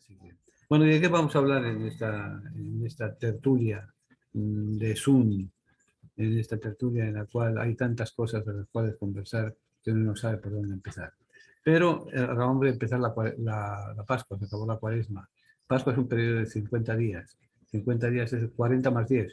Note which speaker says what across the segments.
Speaker 1: Así que, bueno, ¿y de qué vamos a hablar en esta tertulia de Zoom? En esta tertulia en la cual hay tantas cosas de las cuales conversar que uno no sabe por dónde empezar. Pero acabamos de empezar la Pascua, se acabó la Cuaresma. Pascua es un periodo de 50 días. 50 días es 40 más 10.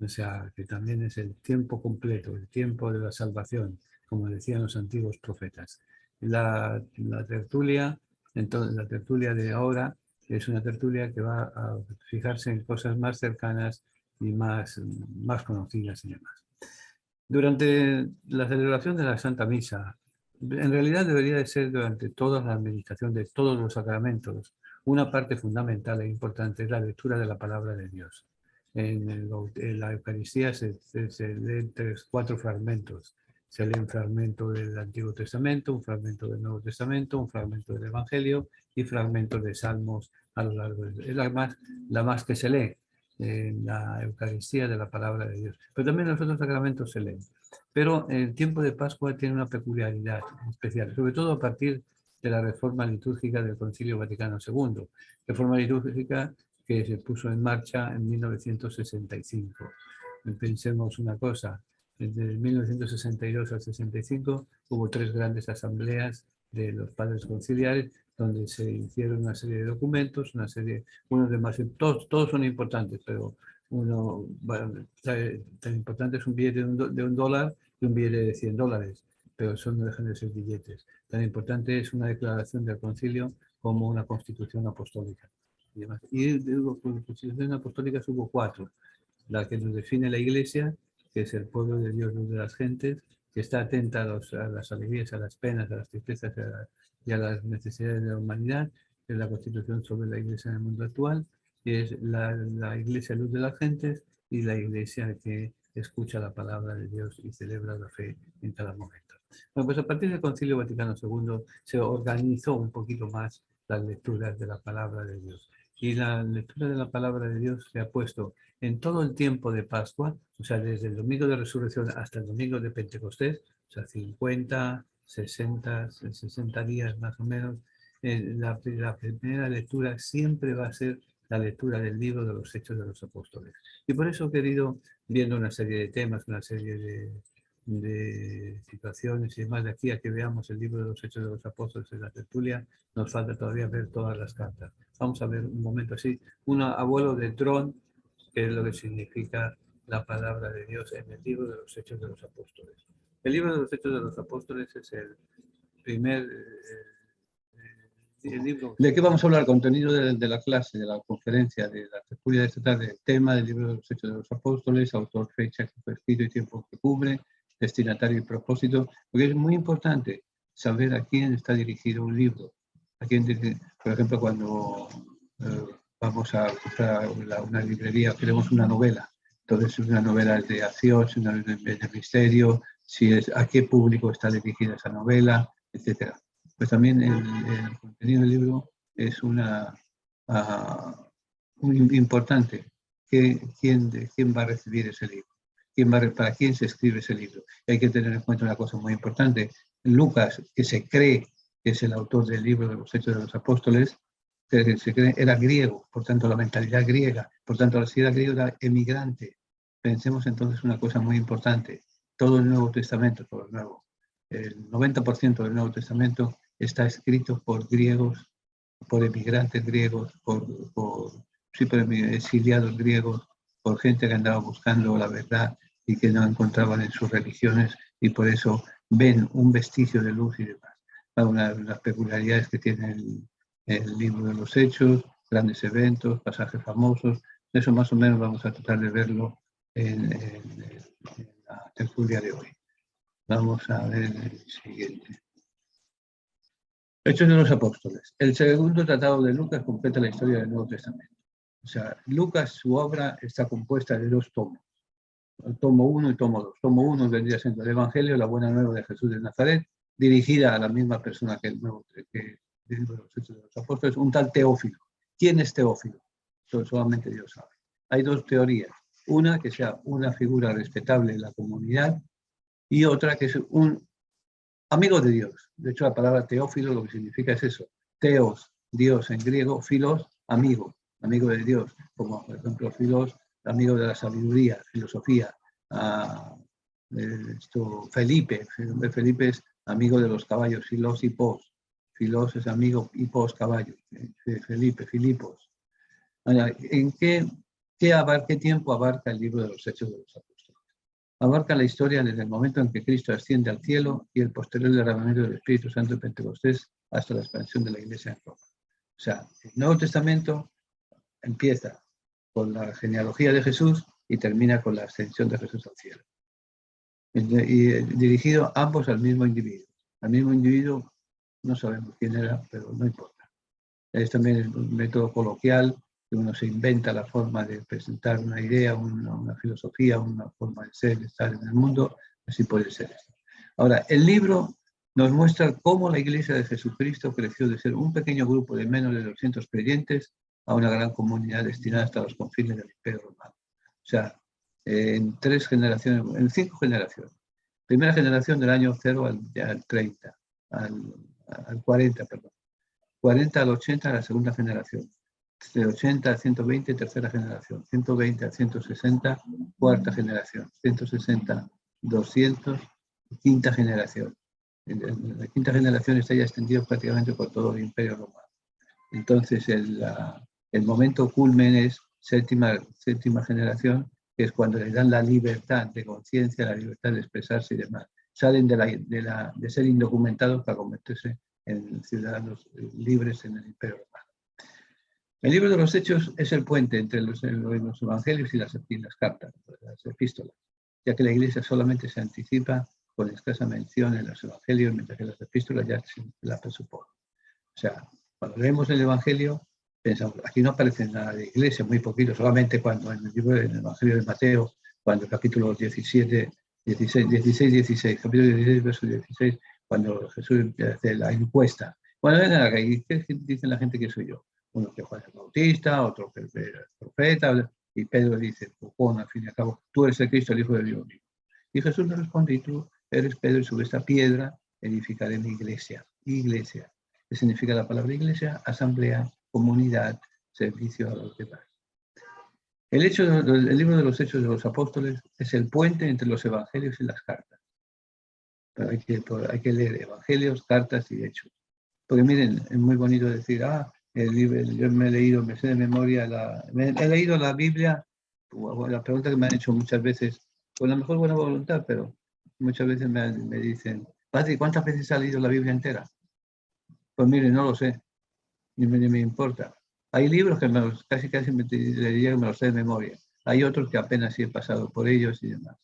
Speaker 1: O sea, que también es el tiempo completo, el tiempo de la salvación, como decían los antiguos profetas. La tertulia, entonces, la tertulia de ahora es una tertulia que va a fijarse en cosas más cercanas y más conocidas y demás. Durante la celebración de la Santa Misa, en realidad debería de ser durante toda la administración de todos los sacramentos, una parte fundamental e importante es la lectura de la palabra de Dios. En la Eucaristía se leen cuatro fragmentos. Se lee un fragmento del Antiguo Testamento, un fragmento del Nuevo Testamento, un fragmento del Evangelio y fragmentos de Salmos a lo largo de... Es la más que se lee en la Eucaristía de la palabra de Dios. Pero también los otros sacramentos se leen. Pero el tiempo de Pascua tiene una peculiaridad especial, sobre todo a partir de la reforma litúrgica del Concilio Vaticano II, reforma litúrgica que se puso en marcha en 1965. Pensemos una cosa, desde 1962 al 65 hubo tres grandes asambleas de los padres conciliares donde se hicieron una serie de documentos, unos de más, todos son importantes, pero uno, bueno, tan importante es un billete de un dólar y un billete de $100, pero eso no dejan de ser billetes. Tan importante es una declaración del concilio como una constitución apostólica. Y de constituciones apostólicas hubo cuatro. La que nos define la Iglesia, que es el pueblo de Dios, luz de las gentes, que está atenta a las alegrías, a las penas, a las tristezas y a las necesidades de la humanidad, que es la Constitución sobre la Iglesia en el mundo actual, que es la Iglesia luz de las gentes y la Iglesia que escucha la palabra de Dios y celebra la fe en cada momento. Bueno, pues a partir del Concilio Vaticano II se organizó un poquito más las lecturas de la palabra de Dios. Y la lectura de la palabra de Dios se ha puesto en todo el tiempo de Pascua, o sea, desde el domingo de resurrección hasta el domingo de Pentecostés, o sea, 50, 60 días más o menos, la primera lectura siempre va a ser la lectura del libro de los Hechos de los Apóstoles. Y por eso he querido, viendo una serie de temas, una serie de situaciones y demás, de aquí a que veamos el libro de los Hechos de los Apóstoles en la tertulia, nos falta todavía ver todas las cartas. Vamos a ver un momento así, un abuelo de Tron, que es lo que significa la palabra de Dios en el libro de los Hechos de los Apóstoles. El libro de los Hechos de los Apóstoles es el primer el libro. ¿De qué vamos a hablar? Contenido de la clase, de la conferencia, de la tertulia de esta tarde, el tema del libro de los Hechos de los Apóstoles, autor, fecha que fue escrito y tiempo que cubre, destinatario y propósito, porque es muy importante saber a quién está dirigido un libro. A quién, por ejemplo, cuando vamos a comprar una librería, queremos una novela. Entonces, una novela es de acción, una de misterio, a qué público está dirigida esa novela, etcétera. Pues también el contenido del libro es muy importante. ¿Quién va a recibir ese libro? ¿Para quién se escribe ese libro? Y hay que tener en cuenta una cosa muy importante. Lucas, que se cree que es el autor del libro de los Hechos de los Apóstoles, era griego, por tanto la mentalidad griega, por tanto la sociedad griega era emigrante. Pensemos entonces una cosa muy importante. Todo el Nuevo Testamento, todo el Nuevo, el 90% del Nuevo Testamento está escrito por griegos, por emigrantes griegos, por exiliados griegos, por gente que andaba buscando la verdad y que no encontraban en sus religiones y por eso ven un vestigio de luz y demás. Una de las peculiaridades que tiene el libro de los Hechos, grandes eventos, pasajes famosos, eso más o menos vamos a tratar de verlo en la tertulia de hoy. Vamos a ver el siguiente. Hechos de los Apóstoles. El segundo tratado de Lucas completa la historia del Nuevo Testamento. O sea, Lucas, su obra está compuesta de dos tomos. El tomo 1 y tomo 2. Tomo 1 vendría siendo el Evangelio, la buena nueva de Jesús de Nazaret, dirigida a la misma persona que el libro de los Hechos de los Apóstoles, un tal Teófilo. ¿Quién es Teófilo? Solamente Dios sabe. Hay dos teorías. Una, que sea una figura respetable en la comunidad, y otra, que es un amigo de Dios. De hecho, la palabra Teófilo lo que significa es eso. Teos,
Speaker 2: Dios en griego, philos, amigo, amigo de Dios, como por ejemplo philos, amigo de la sabiduría, filosofía. Felipe, Felipe es amigo de los caballos, Filos y Pos. Filos es amigo y Pos caballo. Felipe, Filipos. Ahora, ¿qué tiempo abarca el libro de los Hechos de los Apóstoles? Abarca la historia desde el momento en que Cristo asciende al cielo y el posterior derramamiento del Espíritu Santo en Pentecostés hasta la expansión de la Iglesia en Roma. O sea, el Nuevo Testamento empieza con la genealogía de Jesús y termina con la ascensión de Jesús al cielo. Y dirigido ambos al mismo individuo. Al mismo individuo, no sabemos quién era, pero no importa. Es también un método coloquial, que uno se inventa la forma de presentar una idea, una filosofía, una forma de ser, de estar en el mundo, así puede ser esto. Ahora, el libro nos muestra cómo la Iglesia de Jesucristo creció de ser un pequeño grupo de menos de 200 creyentes a una gran comunidad destinada hasta los confines del Imperio Romano. O sea, en 3 generaciones, en 5 generaciones. Primera generación del año 0 al 30, al 40, perdón. 40 al 80, la segunda generación. De 80 a 120, tercera generación. 120 a 160, cuarta generación. 160, 200, quinta generación. La quinta generación está ya extendido prácticamente por todo el Imperio Romano. Entonces, el momento culmen es séptima generación, que es cuando les dan la libertad de conciencia, la libertad de expresarse y demás. Salen de ser indocumentados para convertirse en ciudadanos libres en el Imperio Romano. El libro de los Hechos es el puente entre los evangelios y las cartas, las epístolas, ya que la Iglesia solamente se anticipa con escasa mención en los evangelios, mientras que las epístolas ya se la presuponen. O sea, cuando leemos el Evangelio, pensamos, aquí no aparece nada de iglesia, muy poquito, solamente cuando en el Evangelio de Mateo, cuando el capítulo 16, capítulo 16, verso 16, cuando Jesús hace la encuesta. Bueno, vengan acá, ¿y qué dice la gente que soy yo? Uno que Juan el Bautista, otro que es el profeta, y Pedro dice, Juan, al fin y al cabo, tú eres el Cristo, el Hijo de Dios vivo. Y Jesús le responde, y tú eres Pedro, y sobre esta piedra edificaré mi iglesia. Iglesia. ¿Qué significa la palabra iglesia? Asamblea, comunidad, servicio a los demás. El libro de los Hechos de los Apóstoles es el puente entre los evangelios y las cartas. Pero hay que leer evangelios, cartas y hechos. Porque miren, es muy bonito decir, el libro, yo me sé de memoria, he leído la Biblia, la pregunta que me han hecho muchas veces, con la mejor buena voluntad, pero muchas veces me dicen, Patri, ¿cuántas veces has leído la Biblia entera? Pues mire, no lo sé, ni me importa. Hay libros que casi me diría que me los sé de memoria. Hay otros que apenas sí he pasado por ellos y demás.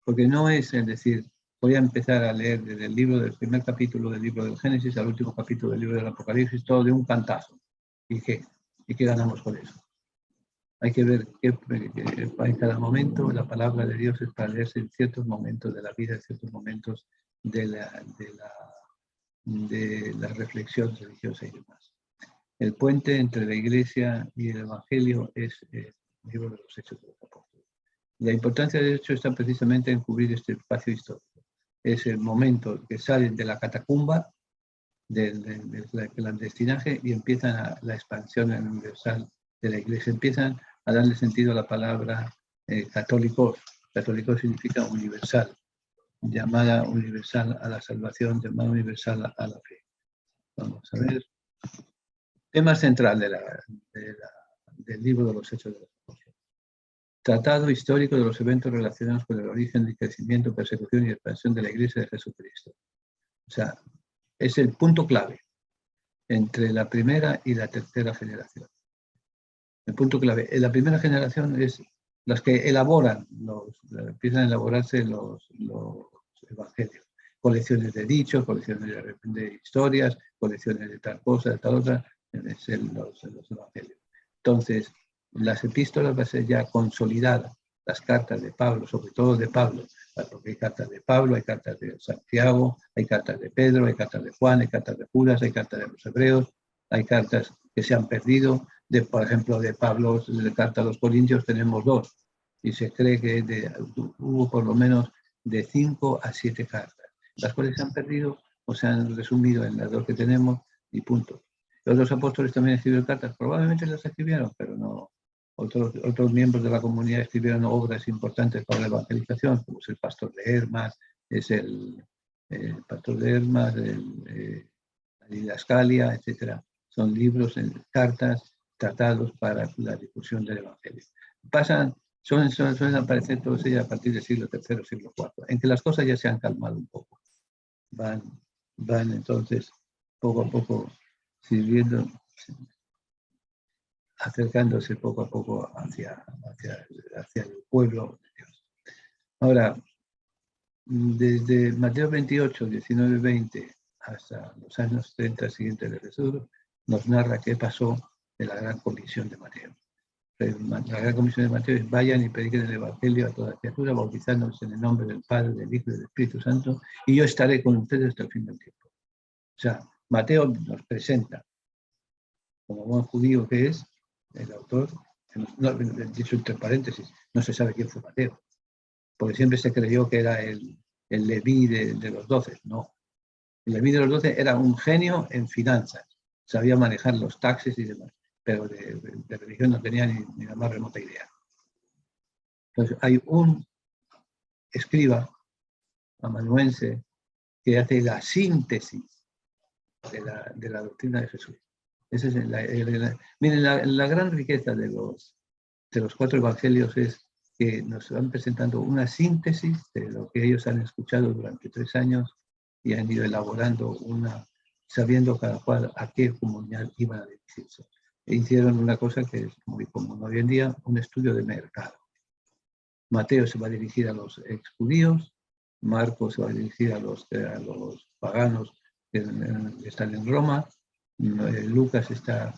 Speaker 2: Porque no es el decir, voy a empezar a leer desde el libro del primer capítulo del libro del Génesis al último capítulo del libro del Apocalipsis, todo de un cantazo. ¿Y qué ganamos con eso? Hay que ver que en cada momento la palabra de Dios es para leerse en ciertos momentos de la vida, en ciertos momentos de la reflexión religiosa y demás. El puente entre la Iglesia y el Evangelio es el libro de los Hechos de los Apóstoles. La importancia del hecho está precisamente en cubrir este espacio histórico. Es el momento que salen de la catacumba, del clandestinaje, y empiezan la expansión universal de la Iglesia. Empiezan a darle sentido a la palabra católicos. Católico significa universal, llamada universal a la salvación, llamada universal a la fe. Vamos a ver. Tema central del libro de los Hechos de los Apóstoles. Tratado histórico de los eventos relacionados con el origen, el crecimiento, persecución y expansión de la Iglesia de Jesucristo. O sea, es el punto clave entre la primera y la tercera generación. El punto clave. En la primera generación es las que empiezan a elaborarse los evangelios. Colecciones de dichos, colecciones de historias, colecciones de tal cosa, de tal otra, los evangelios. Entonces, las epístolas van a ser ya consolidadas, las cartas de Pablo, sobre todo de Pablo, porque hay cartas de Pablo, hay cartas de Santiago, hay cartas de Pedro, hay cartas de Juan, hay cartas de Judas, hay cartas de los hebreos, hay cartas que se han perdido, por ejemplo, de Pablo, de carta a los Corintios tenemos 2, y se cree que hubo por lo menos de 5 a 7 cartas, las cuales se han perdido o se han resumido en las 2 que tenemos, y punto. Los otros apóstoles también escribieron cartas, probablemente las escribieron, pero no. Otros miembros de la comunidad escribieron obras importantes para la evangelización, como es el pastor de Hermas, es el pastor de Hermas, la didascalia, etc. Son libros, cartas, tratados para la difusión del evangelio. Suelen aparecer todos ellos a partir del siglo III, siglo IV, en que las cosas ya se han calmado un poco. Van entonces poco a poco sirviendo, acercándose poco a poco hacia el pueblo de Dios. Ahora, desde Mateo 28, 19, 20 hasta los años 30 siguientes de Jesús, nos narra qué pasó en la gran comisión de Mateo. La gran comisión de Mateo es: vayan y prediquen el evangelio a toda criatura, bautizándolos en el nombre del Padre, del Hijo y del Espíritu Santo, y yo estaré con ustedes hasta el fin del tiempo. O sea, Mateo nos presenta, como buen judío que es, el autor, dicho entre paréntesis, no se sabe quién fue Mateo, porque siempre se creyó que era el Leví de los 12. No, el Leví de los 12 era un genio en finanzas, sabía manejar los taxes y demás, pero de religión no tenía ni la más remota idea. Entonces hay un escriba amanuense que hace la síntesis de la doctrina de Jesús. Esa es miren, la gran riqueza de los 4 evangelios es que nos van presentando una síntesis de lo que ellos han escuchado durante 3 años y han ido elaborando sabiendo cada cual a qué comunidad iban a dirigirse. E hicieron una cosa que es muy común hoy en día, un estudio de mercado. Mateo se va a dirigir a los exjudíos, Marcos se va a dirigir a los paganos que están en Roma, Lucas está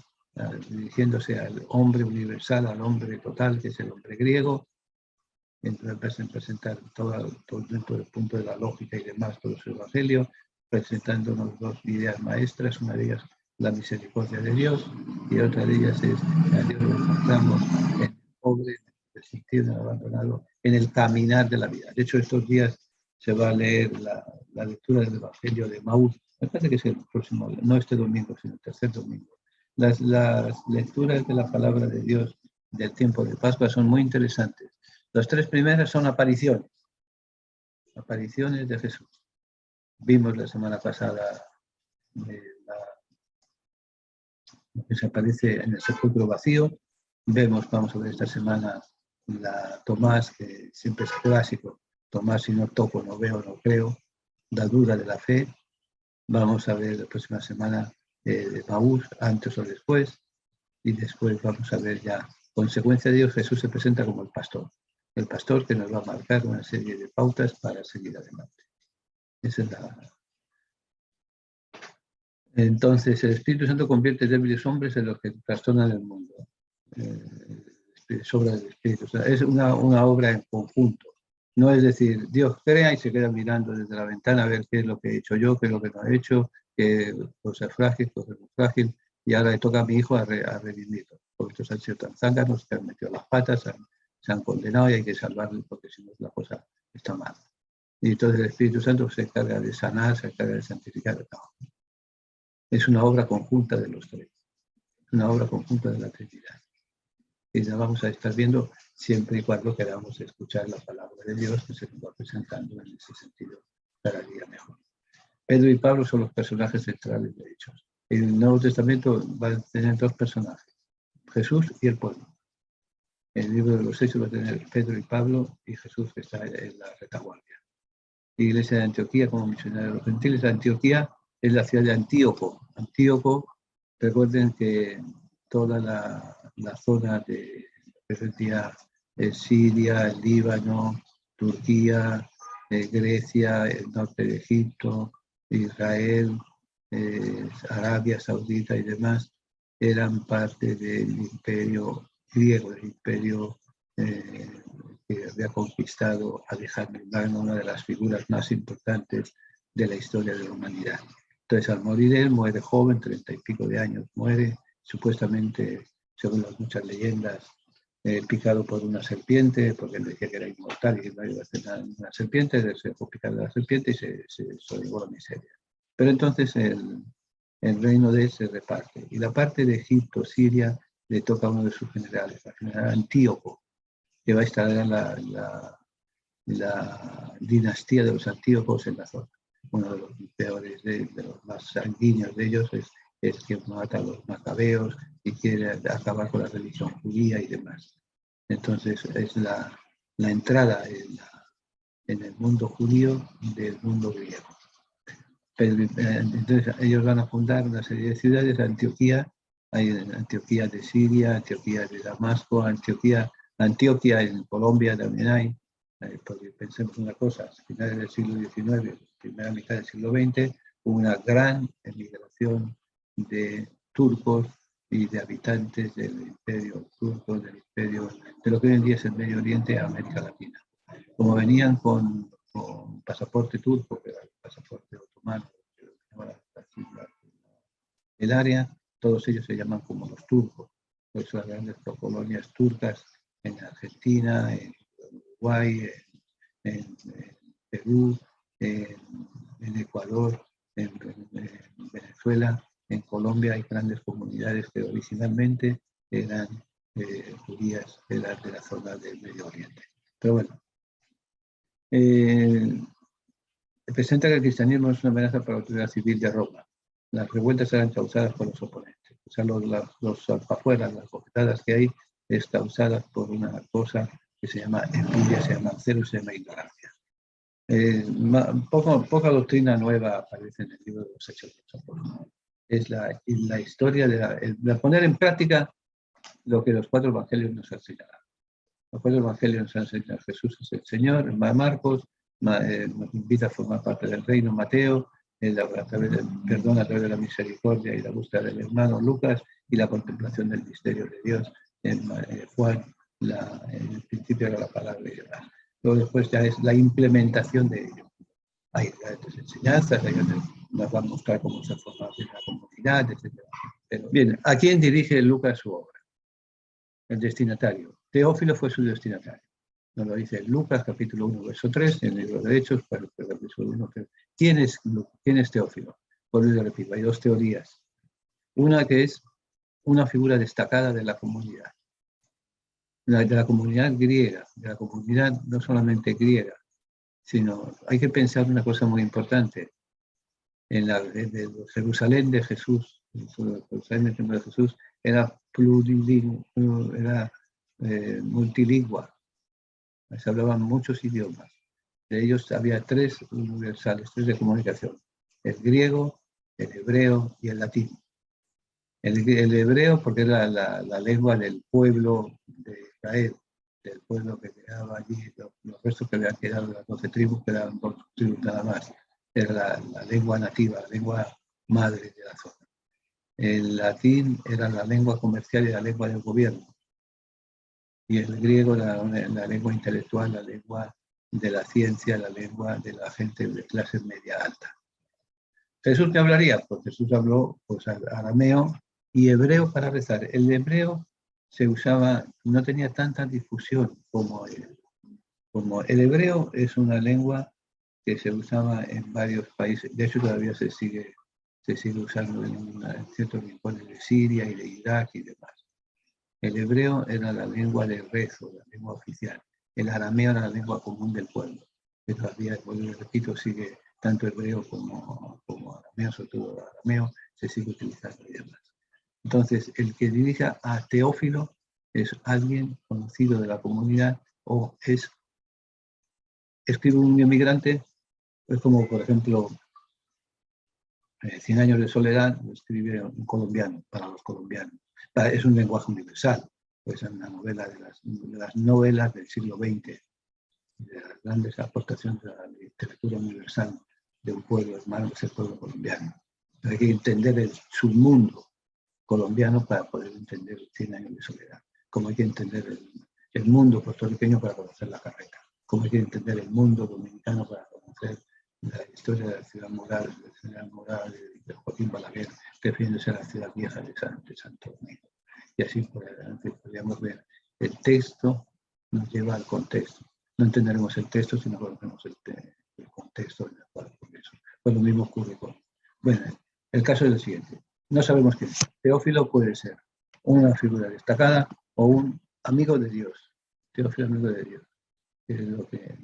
Speaker 2: dirigiéndose al hombre universal, al hombre total, que es el hombre griego. Entonces presentar todo dentro del punto de la lógica y demás, todo su evangelio, presentándonos 2 ideas maestras. Una de ellas, la misericordia de Dios, y otra de ellas es: a Dios lo encontramos en el pobre, en el sentido, en el abandonado, en el caminar de la vida. De hecho, estos días se va a leer la lectura del Evangelio de Maús. Me parece que es el próximo, no este domingo, sino el tercer domingo. Las lecturas de la palabra de Dios del tiempo de Pascua son muy interesantes. Las 3 primeras son apariciones de Jesús. Vimos la semana pasada que se aparece en el sepulcro vacío. Vamos a ver esta semana la Tomás, que siempre es clásico. Tomás, si no toco, no veo, no creo. La duda de la fe. Vamos a ver la próxima semana de Maús, antes o después. Y después vamos a ver ya, consecuencia de Dios, Jesús se presenta como el pastor. El pastor que nos va a marcar una serie de pautas para seguir adelante. Esa es Entonces, el Espíritu Santo convierte débiles hombres en los que trastornan el mundo. Sobra del Espíritu. O sea, es una obra en conjunto. No es decir, Dios crea y se queda mirando desde la ventana a ver qué es lo que he hecho yo, qué es lo que no he hecho, qué cosa es frágil, cosa no es frágil, y ahora le toca a mi hijo a redimirlo. Porque estos han sido tan zánganos que han metido las patas, se han condenado y hay que salvarlos porque si no la cosa está mal. Y entonces el Espíritu Santo se encarga de sanar, se encarga de santificar. Es una obra conjunta de los 3, una obra conjunta de la Trinidad. Y la vamos a estar viendo siempre y cuando queramos escuchar la palabra de Dios que se nos va presentando en ese sentido cada día mejor. Pedro y Pablo son los personajes centrales de Hechos. En el Nuevo Testamento va a tener 2 personajes, Jesús y el pueblo. En el libro de los Hechos va a tener Pedro y Pablo y Jesús, que está en la retaguardia. La iglesia de Antioquía, como misionero de los gentiles, de Antioquía es la ciudad de Antíoco. Antíoco, recuerden que toda la zona de Siria, el Líbano, Turquía, Grecia, el norte de Egipto, Israel, Arabia Saudita y demás, eran parte del imperio griego, del imperio que había conquistado Alejandro Magno, una de las figuras más importantes de la historia de la humanidad. Entonces, al morir él, muere joven, 30 y pico de años, muere supuestamente, según las muchas leyendas, picado por una serpiente, porque él decía que era inmortal y no iba a hacer nada en una serpiente, se dejó picar de la serpiente y se llevó la miseria. Pero entonces el reino de él se reparte. Y la parte de Egipto, Siria, le toca a uno de sus generales, el general Antíoco, que va a instalar la dinastía de los Antíocos en la zona. Uno de los peores, de los más sanguíneos de ellos, es quien mata a los macabeos y quiere acabar con la religión judía y demás. Entonces es la entrada en el mundo judío del mundo griego. Pero, entonces ellos van a fundar una serie de ciudades: Antioquía, hay Antioquía de Siria, Antioquía de Damasco, Antioquia en Colombia también hay. Porque pensemos una cosa: a finales del siglo XIX, primera mitad del siglo XX, hubo una gran emigración de turcos y de habitantes del imperio turco, del imperio, de lo que hoy en día es el Medio Oriente, a América Latina. Como venían con pasaporte turco, que era el pasaporte otomano, el área, todos ellos se llaman como los turcos. Por eso las grandes colonias turcas en Argentina, en Uruguay, en Perú, en Ecuador, en Venezuela, en Colombia hay grandes comunidades que originalmente eran judías, eran de la zona del Medio Oriente. Pero bueno, presenta que el cristianismo es una amenaza para la autoridad civil de Roma. Las revueltas eran causadas por los oponentes. O sea, los alfafueras, las bofetadas que hay, es causadas por una cosa que se llama envidia, se llama celo, se llama ignorancia. Poca doctrina nueva aparece en el libro de los Hechos de los Apóstoles. Es la historia de poner en práctica lo que los 4 evangelios nos han señalado. Los 4 evangelios nos han enseñado: Jesús es el Señor. Marcos nos invita a formar parte del reino. Mateo, a través del perdón, a través de la misericordia y la búsqueda del hermano. Lucas, y la contemplación del misterio de Dios. Juan, el principio era la palabra y demás. Luego después ya es la implementación de ello. Hay grandes enseñanzas, nos va a mostrar cómo se forma en la comunidad, etc. Pero bien, ¿a quién dirige Lucas su obra? El destinatario. Teófilo fue su destinatario. Nos lo dice Lucas, capítulo 1, verso 3, en el libro de Hechos, capítulo 1. ¿Quién es Teófilo? Por eso repito, hay 2 teorías. Una que es una figura destacada de la comunidad. De la comunidad griega, de la comunidad no solamente griega, sino hay que pensar una cosa muy importante. En Jerusalén de Jesús, Jerusalén del tiempo de Jesús, era plurilingüe, era multilingüe. Se hablaban muchos idiomas. De ellos había 3 universales, 3 de comunicación: el griego, el hebreo y el latín. El hebreo porque era la lengua del pueblo de Israel, del pueblo que quedaba allí, los restos que habían quedado de las 12 tribus, quedaban 2 tribus nada más. Era la lengua nativa, la lengua madre de la zona. El latín era la lengua comercial y la lengua del gobierno. Y el griego la lengua intelectual, la lengua de la ciencia, la lengua de la gente de clase media alta. ¿Jesús qué hablaría? Pues Jesús habló pues, arameo y hebreo para rezar. El hebreo se usaba, no tenía tanta difusión como el hebreo. Es una lengua que se usaba en varios países. De hecho, todavía se sigue usando en ciertos rincones de Siria y de Irak y demás. El hebreo era la lengua de rezo, la lengua oficial. El arameo era la lengua común del pueblo. Que todavía, repito, sigue tanto hebreo como arameo, sobre todo arameo, se sigue utilizando y demás. Entonces, el que dirija a Teófilo es alguien conocido de la comunidad o escribe un inmigrante. Es como, por ejemplo, 100 años de soledad, lo escribe un colombiano, para los colombianos. Es un lenguaje universal. Pues es una novela de las novelas del siglo XX, de las grandes aportaciones de la literatura universal de un pueblo hermano que es el pueblo colombiano. Hay que entender el submundo colombiano para poder entender 100 años de soledad. Como hay que entender el mundo puertorriqueño para conocer la carreta. Como hay que entender el mundo dominicano para conocer la historia de la ciudad moral, de Joaquín Balaguer, refiriéndose a la ciudad vieja de Santo Domingo. Y así por adelante podríamos ver. El texto nos lleva al contexto. No entenderemos el texto si no conocemos el contexto en el cual ocurre eso. Pues lo mismo ocurre con... Bueno, El caso es el siguiente. No sabemos quién es. Teófilo puede ser una figura destacada o un amigo de Dios. Teófilo, amigo de Dios. Es lo que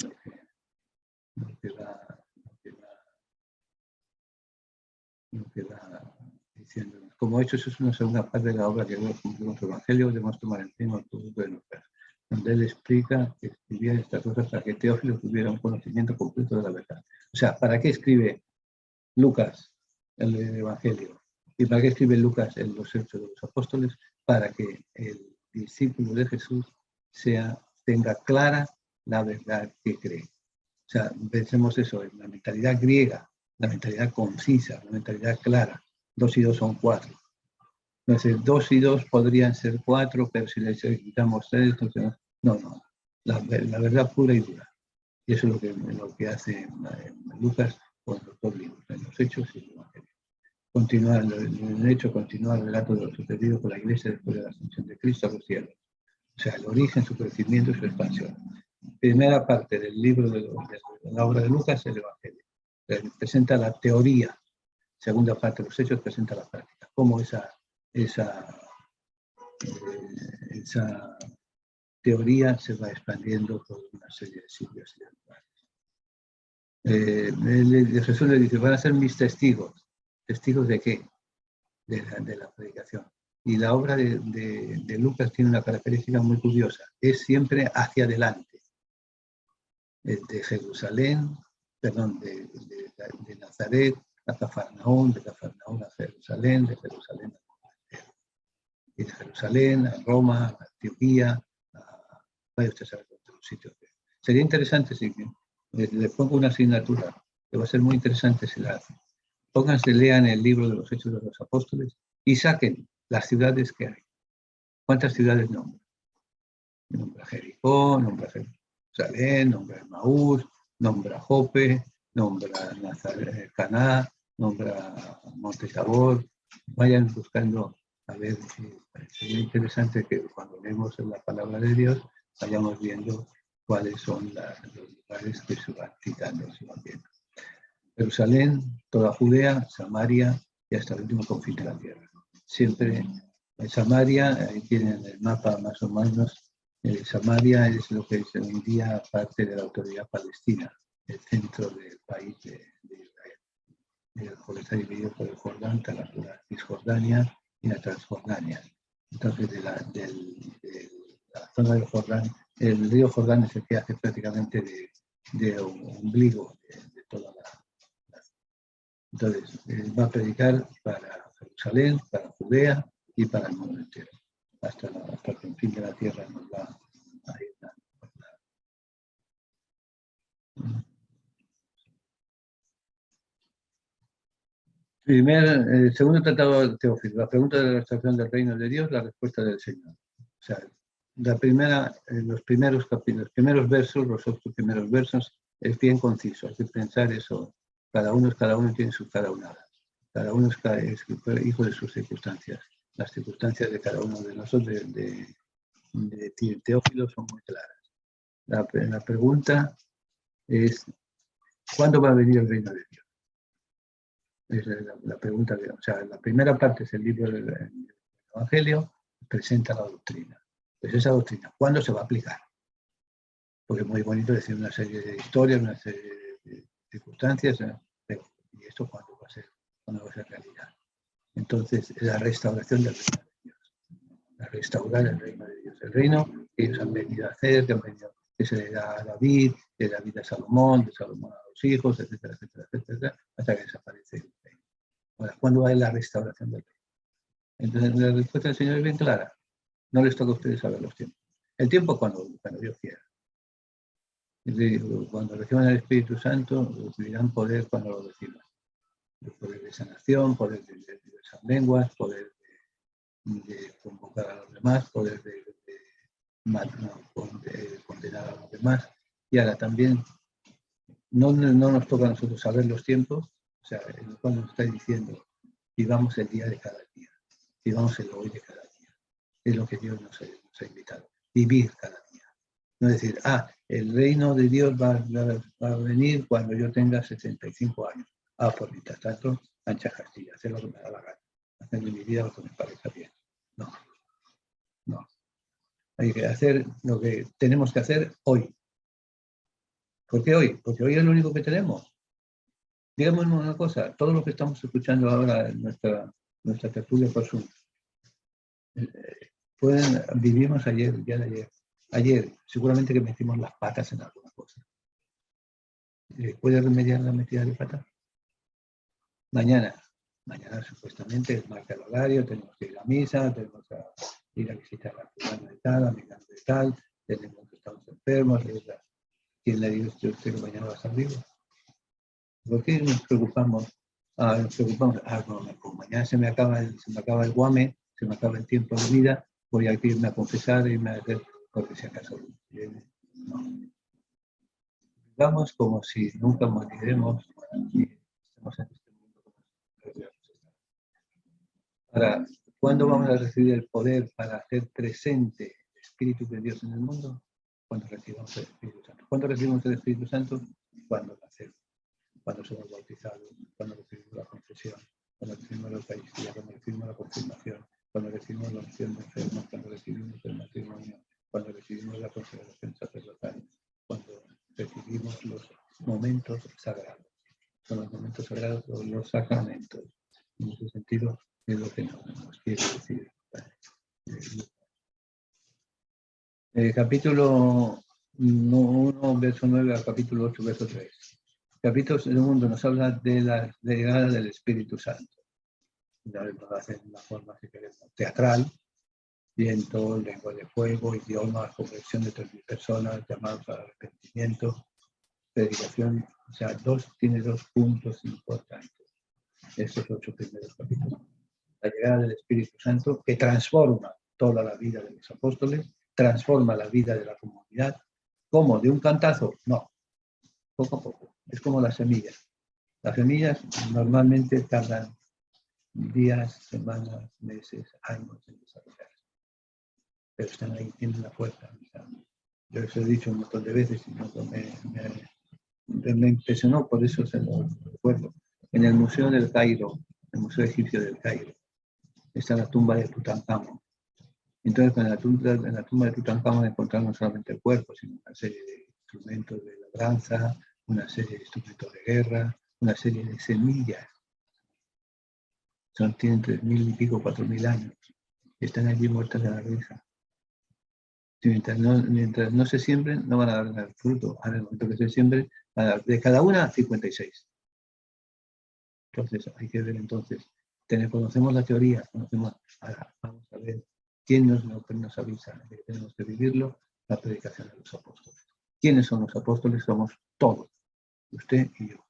Speaker 2: va diciendo. Como Hechos es una segunda parte de la obra que Dios cumplió con su Evangelio, debemos tomar en tema el producto de Lucas, donde él explica que escribía estas cosas para que Teófilo tuviera un conocimiento completo de la verdad. O sea, ¿para qué escribe Lucas el Evangelio? ¿Y para qué escribe Lucas en los Hechos de los Apóstoles? Para que el discípulo de Jesús tenga clara la verdad que cree. O sea, pensemos eso, en la mentalidad griega, la mentalidad concisa, la mentalidad clara. 2 y 2 son 4. Entonces, 2 y 2 podrían ser 4, pero si le quitamos 3, entonces no. La verdad pura y dura. Y eso es lo que hace Lucas con los dos libros, en los Hechos y el Evangelio. Continuar el relato de lo sucedido con la Iglesia después de la ascensión de Cristo a los cielos. O sea, el origen, su crecimiento y su expansión. Primera parte del libro de la obra de Lucas, el Evangelio. Presenta la teoría. Segunda parte de los Hechos presenta la práctica. Cómo esa teoría se va expandiendo por una serie de siglos y de Jesús le dice, van a ser mis testigos. ¿Testigos de qué? De la predicación. Y la obra de Lucas tiene una característica muy curiosa. Es siempre hacia adelante. De Jerusalén, perdón, de Nazaret a Cafarnaúm, de Cafarnaúm a Jerusalén, de Jerusalén a Roma, a Antioquía, vaya usted a saber otros sitios. Sería interesante si le pongo una asignatura, que va a ser muy interesante si la hacen. Pónganse, lean el libro de los Hechos de los Apóstoles y saquen las ciudades que hay. ¿Cuántas ciudades nombra? Nombra Jericó, nombra Jerusalén, nombra Emaús, nombra Jope, nombra Nazaret, Caná, nombra Monte Tabor. Vayan buscando, a ver, sería interesante que cuando leemos la palabra de Dios vayamos viendo cuáles son los lugares que se van citando, se van viendo. Jerusalén, toda Judea, Samaria y hasta el último confín de la tierra. Siempre en Samaria, ahí tienen el mapa más o menos. Samaria es lo que es hoy en día parte de la autoridad palestina, el centro del país de Israel. Está dividido por el Jordán, la Cisjordania y la Transjordania. Entonces, de la zona del Jordán, el río Jordán es el que hace prácticamente de ombligo de toda la. Entonces, va a predicar para Jerusalén, para Judea y para el mundo entero. Hasta que el fin de la tierra nos va a ir dando. Segundo tratado de Teófilo, la pregunta de la restauración del reino de Dios, la respuesta del Señor. O sea, los primeros capítulos, los primeros versos, los 8 primeros versos, es bien conciso, hay que pensar eso. Cada uno tiene sus cadaunadas. Cada uno es hijo de sus circunstancias. Las circunstancias de cada uno de nosotros, de Teófilo, son muy claras. La pregunta es, ¿cuándo va a venir el reino de Dios? Es la pregunta. O sea, la primera parte es el libro del Evangelio, presenta la doctrina. Pues esa doctrina, ¿cuándo se va a aplicar? Porque es muy bonito decir una serie de historias, una serie de circunstancias, pero ¿y esto cuándo va a ser? ¿Cuándo va a ser realidad? Entonces, la restauración del reino de Dios. A restaurar el reino de Dios. El reino que ellos han venido a hacer, que se le da a David, de David a Salomón, de Salomón a los hijos, etcétera, hasta que desaparece el reino. Ahora, ¿cuándo va a haber la restauración del reino? Entonces, la respuesta del Señor es bien clara. No les toca a ustedes saber los tiempos. El tiempo cuando Dios quiera. Cuando reciban el Espíritu Santo, recibirán poder cuando lo reciban. Poder de sanación, poder de diversas lenguas, poder de convocar a los demás, poder de condenar a los demás. Y ahora también no nos toca a nosotros saber los tiempos, o sea, en el cual nos está diciendo, vivamos el día de cada día, vivamos el hoy de cada día. Es lo que Dios nos ha invitado, vivir cada día. No decir, el reino de Dios va a venir cuando yo tenga 65 años. Por mientras tanto, ancha Castilla, hacer lo que me da la gana, hacer en mi vida lo que me parezca bien. No, no. Hay que hacer lo que tenemos que hacer hoy. ¿Por qué hoy? Porque hoy es lo único que tenemos. Digamos una cosa, todo lo que estamos escuchando ahora en nuestra tertulia por Zoom, vivimos ayer, el día de ayer. Ayer, seguramente que metimos las patas en alguna cosa. ¿Puede remediar la metida de patas? Mañana supuestamente marca el horario, tenemos que ir a misa, tenemos que ir a visitar a fulano de tal, a Milano de tal, tenemos que estamos enfermos, ¿quién le dice a usted que mañana va a estar vivo? ¿Por qué nos preocupamos? No, mañana se me acaba el guame, se me acaba el tiempo de vida, voy a irme a confesar, irme a hacer, porque si acaso viene. No. Vamos como si nunca moriremos y estamos en este mundo. Ahora, ¿cuándo vamos a recibir el poder para hacer presente el Espíritu de Dios en el mundo? Cuando recibamos el Espíritu Santo. ¿Cuándo recibimos el Espíritu Santo? Cuando nacemos, cuando somos bautizados, cuando recibimos la confesión, cuando recibimos la Eucaristía, cuando recibimos la confirmación, cuando recibimos la unción de enfermos, cuando recibimos el matrimonio, cuando recibimos la consagración sacerdotal, cuando recibimos los momentos sagrados. Son los momentos sagrados o los sacramentos. En ese sentido, es lo que nos quiere decir. Capítulo 1, verso 9 al capítulo 8, verso 3. Capítulo segundo nos habla de la llegada del Espíritu Santo. Lo hace de una forma, si queremos, teatral, viento, lengua de fuego, idioma, conversión de 3.000 personas, llamados al arrepentimiento, predicación. O sea, tiene dos puntos importantes. Estos 8 primeros capítulos. La llegada del Espíritu Santo, que transforma toda la vida de los apóstoles, transforma la vida de la comunidad. ¿Cómo? ¿De un cantazo? No, poco a poco. Es como las semillas. Las semillas normalmente tardan días, semanas, meses, años en desarrollarse. Pero están ahí, tienen la fuerza. Yo os he dicho un montón de veces y me impresionó, por eso se lo recuerdo. En el Museo del Cairo, el Museo Egipcio del Cairo, está la tumba de Tutankamón. Entonces, en la tumba de Tutankamón encontramos no solamente el cuerpo, sino una serie de instrumentos de labranza, una serie de instrumentos de guerra, una serie de semillas. Tienen 3.000 y pico, 4.000 años. Están allí muertas de la risa. Mientras no se siembren, no van a dar fruto. Al momento que se siembren, de cada una, 56. Entonces, hay que ver entonces. Conocemos la teoría, ahora vamos a ver quién nos avisa de que tenemos que vivirlo, la predicación de los apóstoles. ¿Quiénes son los apóstoles? Somos todos, usted y yo.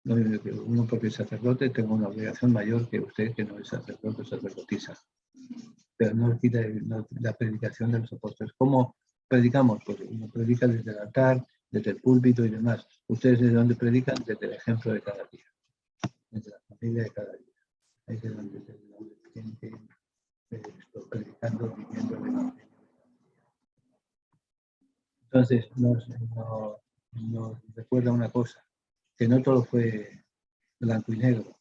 Speaker 2: Uno porque es sacerdote, tengo una obligación mayor que usted que no es sacerdote o sacerdotisa. Pero no quita la predicación de los apóstoles. ¿Cómo predicamos? Pues uno predica desde el altar, desde el púlpito y demás. ¿Ustedes desde dónde predican? Desde el ejemplo de cada día. Desde la familia de cada día. Ahí es donde tienen que predicando, viviendo el evangelio. Entonces, nos recuerda una cosa, que no todo fue blanco y negro,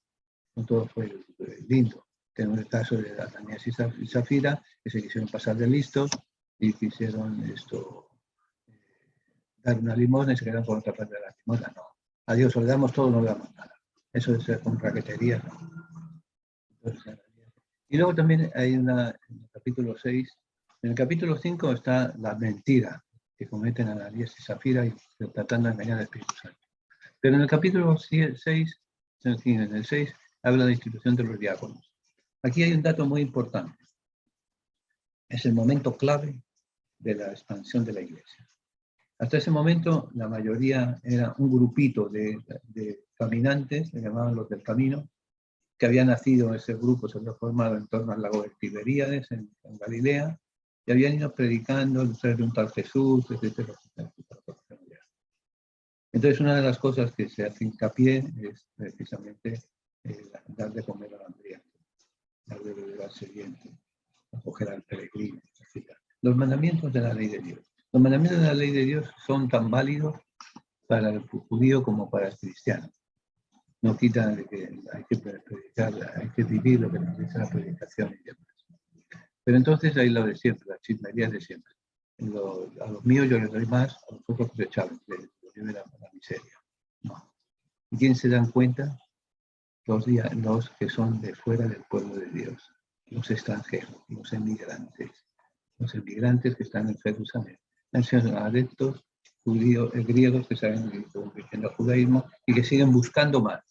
Speaker 2: no todo fue lindo. Tenemos el caso de Ananías y Zafira, que se quisieron pasar de listos y quisieron dar una limosna y se quedaron con otra parte de la limosna. No, a Dios o le damos todo o no le damos nada. Eso es con raquetería, ¿no? Entonces, y luego también hay en el capítulo 6, en el capítulo 5 está la mentira que cometen Ananías y Zafira y tratando de engañar al Espíritu Santo. Pero en el capítulo 6, en el 6, habla de la institución de los diáconos. Aquí hay un dato muy importante. Es el momento clave de la expansión de la iglesia. Hasta ese momento, la mayoría era un grupito de caminantes, se llamaban los del camino, que había nacido ese grupo, se había formado en torno al lago de Tiberíades, en Galilea, y habían ido predicando el ser de un tal Jesús, etc. Entonces, una de las cosas que se hace hincapié es precisamente dar de comer al hambriento, dar de beber al sediento, acoger al peregrino, etc. Los mandamientos de la ley de Dios. Los mandamientos de la ley de Dios son tan válidos para el judío como para el cristiano. no quita de que hay que predicar, hay que vivir lo que nos dice la predicación y demás. Pero entonces hay lo de siempre, las chismerías de siempre. A los míos yo les doy más, a los otros les echan, les lleven la miseria. No. ¿Y quién se dan cuenta? Los que son de fuera del pueblo de Dios, los extranjeros, los emigrantes que están en Jerusalén. Han sido adeptos judíos, griegos que se han convirtiendo al judaísmo y que siguen buscando más.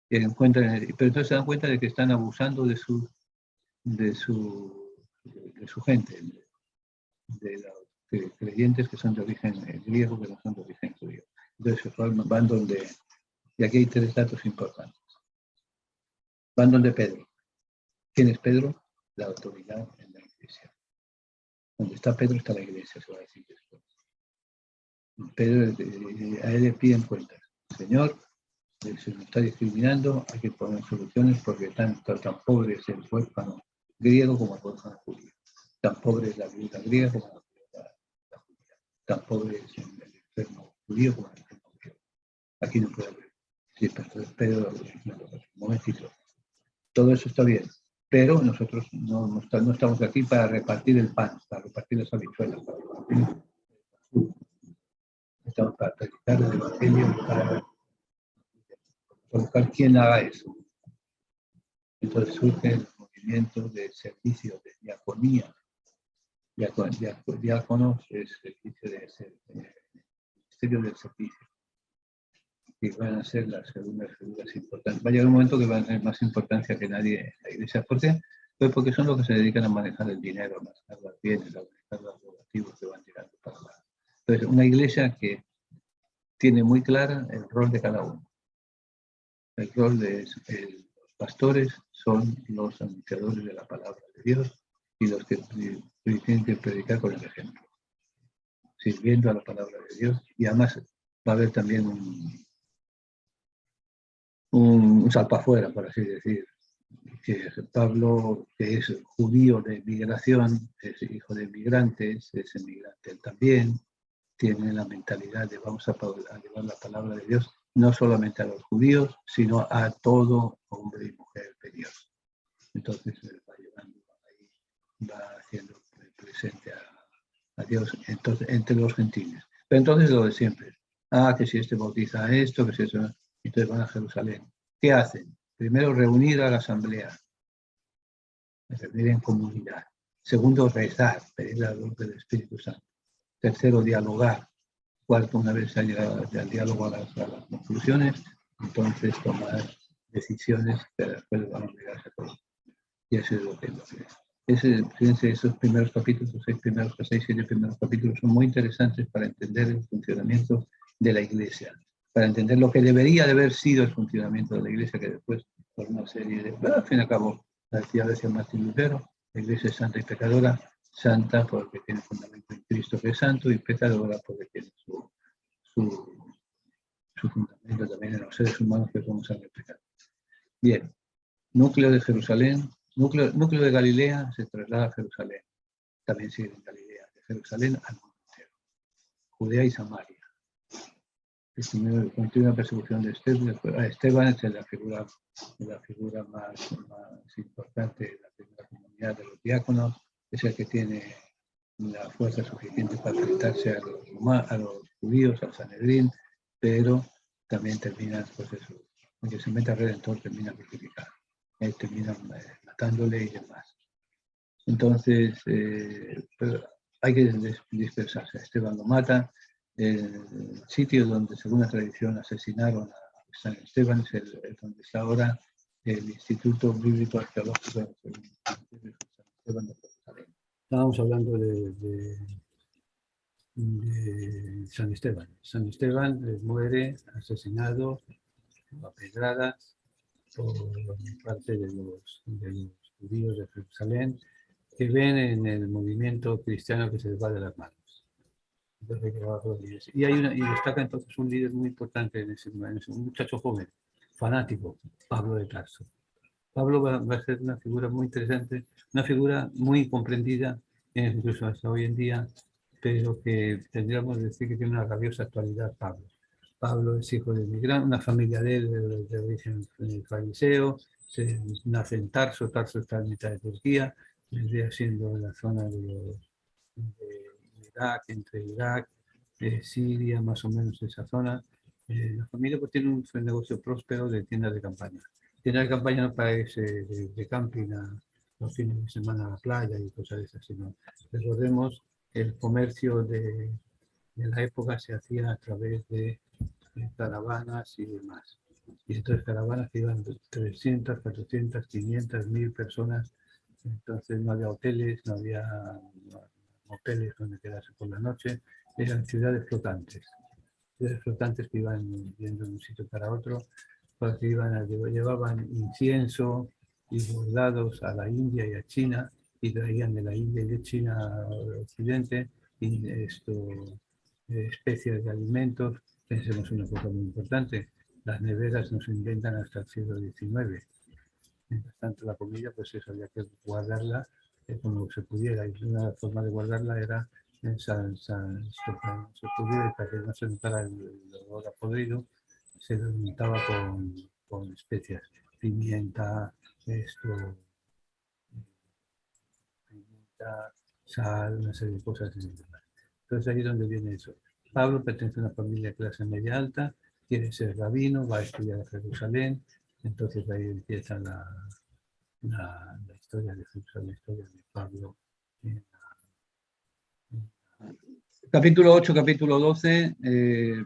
Speaker 2: Y encuentran, pero entonces se dan cuenta de que están abusando de su gente, de los creyentes que son de origen griego, que no son de origen judío. Entonces van donde, y aquí hay 3 datos importantes. Van donde Pedro. ¿Quién es Pedro? La autoridad en la iglesia. Donde está Pedro está la iglesia, se va a decir después. Pedro, a él le piden cuentas. Señor, se nos está discriminando, hay que poner soluciones porque tan pobre es el huérfano griego como el huérfano judío. Tan pobre es la viuda griega como la viuda judía. Tan pobre es el enfermo judío como el enfermo griego. Aquí no puede haber. Sí, pero Pedro, un momentito. Todo eso está bien, pero nosotros no estamos aquí para repartir el pan, para repartir las habichuelas, para repartir. Estamos para predicar el evangelio, para buscar quién haga eso. Entonces surge el movimiento de servicio, de diaconía. Diáconos es servicio de ministerio del servicio. Y van a ser las segundas figuras importantes. Va a llegar un momento que van a tener más importancia que nadie en la iglesia. ¿Por qué? Pues porque son los que se dedican a manejar el dinero, a manejar los bienes, a manejar los donativos que van llegando para la. Entonces, una iglesia que tiene muy clara el rol de cada uno. El rol de los pastores son los anunciadores de la palabra de Dios y los que tienen que predicar con el ejemplo, sirviendo a la palabra de Dios. Y además va a haber también un salto afuera, por así decir, que Pablo, que es judío de migración, es hijo de migrantes, es emigrante él también, tiene la mentalidad de vamos a llevar la palabra de Dios no solamente a los judíos, sino a todo hombre y mujer de Dios. Entonces va llevando ahí, va haciendo presente a Dios entre los gentiles. Pero entonces lo de siempre, que si este bautiza esto, que si eso, entonces van a Jerusalén. ¿Qué hacen? Primero, reunir a la asamblea, reunir en comunidad. Segundo, rezar, pedir la luz del Espíritu Santo. Tercero, dialogar. Cuarto, una vez se ha llegado al diálogo a las conclusiones, entonces tomar decisiones que después van a obligarse a todos. Y eso es lo que es. Fíjense, esos primeros capítulos, los 6 primeros, 6, 7 primeros capítulos son muy interesantes para entender el funcionamiento de la Iglesia, para entender lo que debería de haber sido el funcionamiento de la Iglesia, que después, por una serie de, al fin y al cabo, decía Martín Lutero, la Iglesia es santa y pecadora, santa porque tiene fundamento en Cristo que es santo y pecadora porque tiene su fundamento también en los seres humanos que somos sangre y pecado. Bien, núcleo de Jerusalén, núcleo de Galilea se traslada a Jerusalén, también sigue en Galilea, de Jerusalén al mundo entero, Judea y Samaria. Primero continúa la persecución de Esteban es la figura más importante de la primera comunidad de los diáconos, es el que tiene la fuerza suficiente para enfrentarse a los judíos, al Sanedrín, pero también termina, pues eso, aunque se mete al Redentor, termina crucificado, termina matándole y demás. Entonces, hay que dispersarse. Esteban lo mata. El sitio donde, según la tradición, asesinaron a San Esteban es donde está ahora el Instituto Bíblico Arqueológico de San Esteban de Jerusalén.
Speaker 1: Estábamos hablando de San Esteban. San Esteban muere asesinado a pedradas por parte de los judíos de Jerusalén, que ven en el movimiento cristiano que se les va de las manos. Y destaca entonces un líder muy importante un muchacho joven, fanático, Pablo de Tarso. Pablo va a ser una figura muy interesante, una figura muy comprendida, incluso hasta hoy en día, pero que tendríamos que decir que tiene una rabiosa actualidad Pablo. Pablo es hijo de inmigrante, una familia de él de origen fariseo, nace en Tarso, Tarso está en mitad de Turquía, vendría siendo en la zona de Irak, entre Irak, Siria, más o menos esa zona. La familia pues tiene un negocio próspero de tiendas de campaña. Tiendas de campaña no para irse de camping a los fines de semana a la playa y cosas de esas, sino recordemos el comercio de la época se hacía a través de caravanas y demás. Y entonces caravanas que iban 300, 400, 500, 1000 personas. Entonces no había hoteles, no había hoteles donde quedarse por la noche. Eran ciudades flotantes. Ciudades flotantes que iban yendo de un sitio para otro, porque llevaban incienso y bordados a la India y a China, y traían de la India y de China al occidente, y especies de alimentos. Pensemos una cosa muy importante, las neveras no se inventan hasta el siglo XIX. Mientras tanto la comida, pues eso, había que guardarla como se pudiera, y una forma de guardarla era se pudiera, para que no se notara el olor a podrido, se lo untaba con especias, pimienta, pimienta, sal, una serie de cosas. Entonces ahí es donde viene eso. Pablo pertenece a una familia de clase media alta, quiere ser rabino, va a estudiar a Jerusalén, entonces ahí empieza la historia de Jerusalén, la historia de Pablo.
Speaker 2: Capítulo 8, capítulo 12,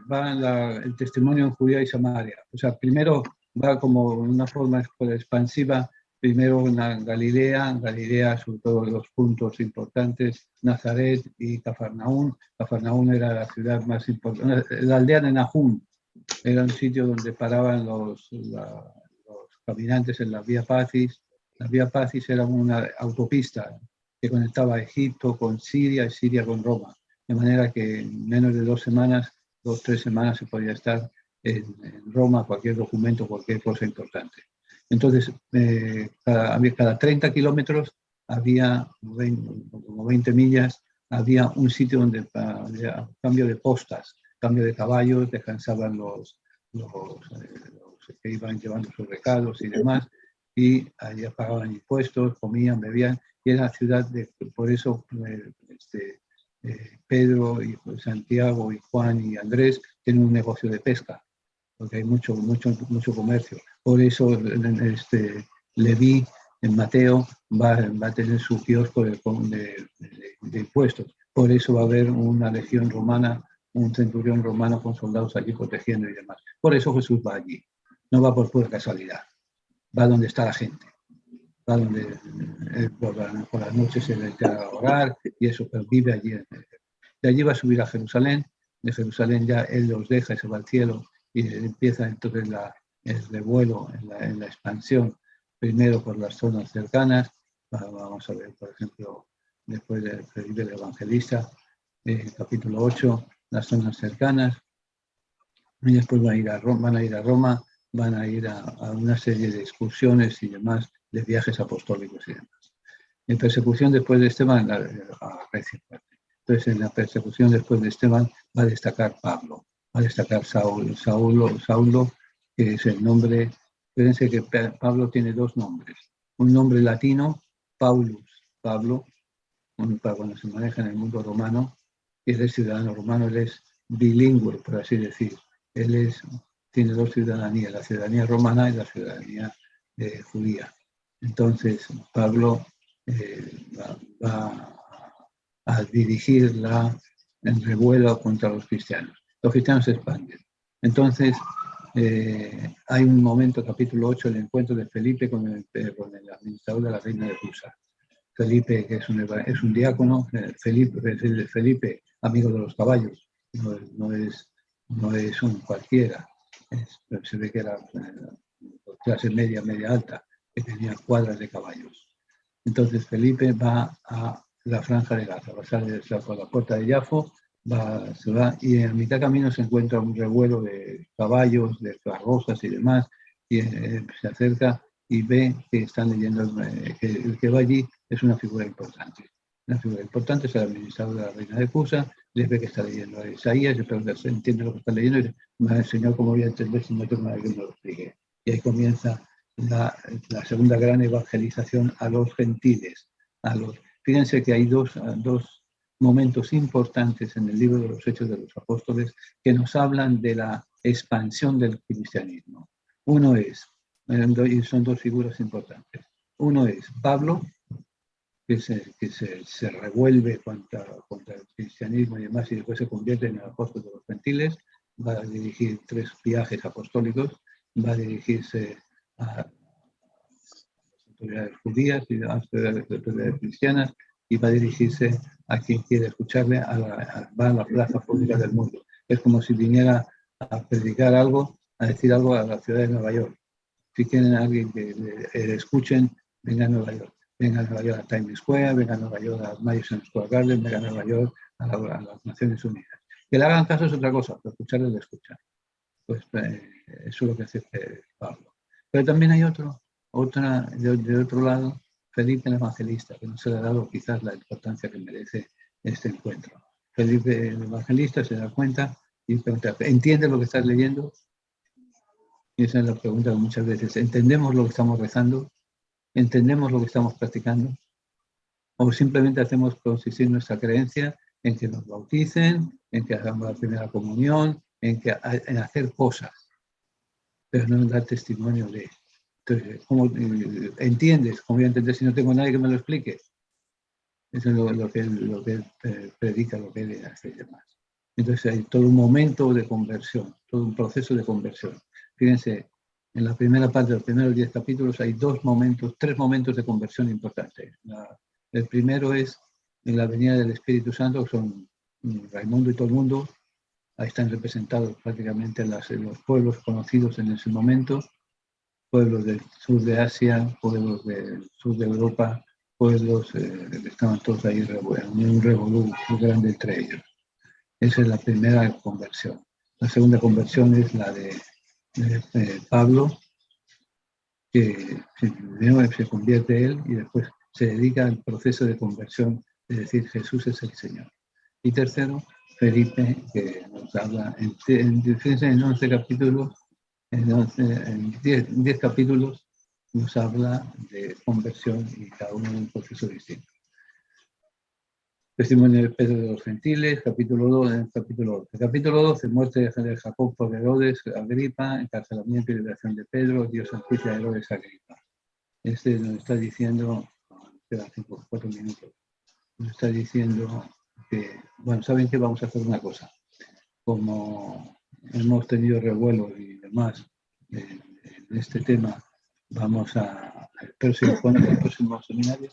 Speaker 2: va el testimonio en Judea y Samaria. O sea, primero va como una forma expansiva, primero en Galilea, sobre todo los puntos importantes, Nazaret y Cafarnaún. Cafarnaún era la ciudad más importante, la aldea de Nahum, era un sitio donde paraban los caminantes en la Vía Pacis. La Vía Pacis era una autopista que conectaba Egipto con Siria y Siria con Roma. De manera que en menos de 2 semanas, 3 semanas se podía estar en Roma, cualquier documento, cualquier cosa importante. Entonces, cada 30 kilómetros había como 20 millas, había un sitio donde había cambio de postas, cambio de caballos, descansaban los que iban llevando sus recados y demás, y allí pagaban impuestos, comían, bebían, y era la ciudad por eso Pedro y Santiago y Juan y Andrés tienen un negocio de pesca, porque hay mucho comercio. Por eso Leví, en Mateo, va a tener su kiosco de impuestos. Por eso va a haber una legión romana, un centurión romano con soldados allí protegiendo y demás. Por eso Jesús va allí. No va por pura casualidad. Va donde está la gente. Va donde por las noches se le a orar y eso, pero vive allí. De allí va a subir a Jerusalén. De Jerusalén ya él los deja y se va al cielo y empieza entonces el revuelo en la expansión, primero por las zonas cercanas. Vamos a ver, por ejemplo, después del evangelista, capítulo 8, las zonas cercanas, y después van a ir a Roma, van a ir a una serie de excursiones y demás, de viajes apostólicos y demás. En persecución después de Esteban, a Grecia. Entonces, en la persecución después de Esteban va a destacar Pablo, va a destacar Saulo, que es el nombre. Fíjense que Pablo tiene 2 nombres. Un nombre latino, Paulus, Pablo, para cuando se maneja en el mundo romano, y él es ciudadano romano, él es bilingüe, por así decir. Él tiene 2 ciudadanías, la ciudadanía romana y la ciudadanía judía. Entonces, Pablo va a dirigir el revuelo contra los cristianos. Los cristianos se expanden. Entonces, hay un momento, capítulo 8, el encuentro de Felipe con el administrador de la reina de Rusia. Felipe, que es un diácono, Felipe, amigo de los caballos, no es un cualquiera, se ve que era clase media alta, que tenía cuadras de caballos. Entonces Felipe va a la franja de Gaza, va a salir por la puerta de Jafo, se va, y en mitad de camino se encuentra un revuelo de caballos, de carrozas y demás, y se acerca y ve que están leyendo, que el que va allí es una figura importante. Una figura importante es el administrador de la reina de Cusa, les ve que está leyendo a Isaías, le pregunta, ¿se entiende lo que está leyendo? Y dice, madre Señor, ¿cómo voy a entender si no tengo nadie que me lo explique? Y ahí comienza la segunda gran evangelización a los gentiles. Fíjense que hay dos momentos importantes en el libro de los Hechos de los Apóstoles que nos hablan de la expansión del cristianismo. Uno es, y son dos figuras importantes, uno es Pablo, que se revuelve contra el cristianismo y demás, y después se convierte en el apóstol de los gentiles, va a dirigir 3 viajes apostólicos, va a dirigirse a las autoridades judías y a las autoridades cristianas, y va a dirigirse a quien quiere escucharle, va a la plaza pública del mundo. Es como si viniera a predicar algo, a decir algo a la ciudad de Nueva York. Si quieren a alguien que le escuchen, venga a Nueva York. Venga a Nueva York a Times Square, venga a Nueva York a Madison Square Garden, venga a Nueva York a las Naciones Unidas. Que le hagan caso es otra cosa, pero escucharle le escuchan. Pues eso es lo que hace Pablo. Pero también hay de otro lado, Felipe el Evangelista, que no se le ha dado quizás la importancia que merece este encuentro. Felipe el Evangelista se da cuenta y pregunta, ¿entiendes lo que estás leyendo? Y esa es la pregunta que muchas veces, ¿entendemos lo que estamos rezando? ¿Entendemos lo que estamos practicando? ¿O simplemente hacemos consistir nuestra creencia en que nos bauticen, en que hagamos la primera comunión, en hacer cosas, pero no en dar testimonio de? Entonces, ¿cómo entiendes? ¿Cómo voy a entender si no tengo nadie que me lo explique? Eso es lo que él predica, lo que él hace y demás. Entonces hay todo un momento de conversión, todo un proceso de conversión. Fíjense, en la primera parte de los primeros 10 capítulos hay 3 momentos de conversión importantes. El primero es en la venida del Espíritu Santo, son Raimundo y todo el mundo. Ahí están representados prácticamente los pueblos conocidos en ese momento, pueblos del sur de Asia, pueblos del sur de Europa, pueblos que estaban todos ahí un revolú muy grande entre ellos. Esa es la primera conversión. La segunda conversión es la de Pablo, que primero se convierte él y después se dedica al proceso de conversión, es decir, Jesús es el Señor. Y tercero, Felipe, que nos habla en 11 capítulos, en 10 capítulos, nos habla de conversión y cada uno en un proceso distinto. Testimonio de Pedro de los Gentiles, capítulo 12. Capítulo 12, muerte de Jacob por Herodes, Agripa, encarcelamiento y liberación de Pedro, Dios enjuicia a Herodes Agripa. Nos está diciendo, quedan 4 minutos, nos está diciendo que, bueno, ¿saben qué? Vamos a hacer una cosa. Como hemos tenido revuelo y demás en este tema, vamos el próximo seminario,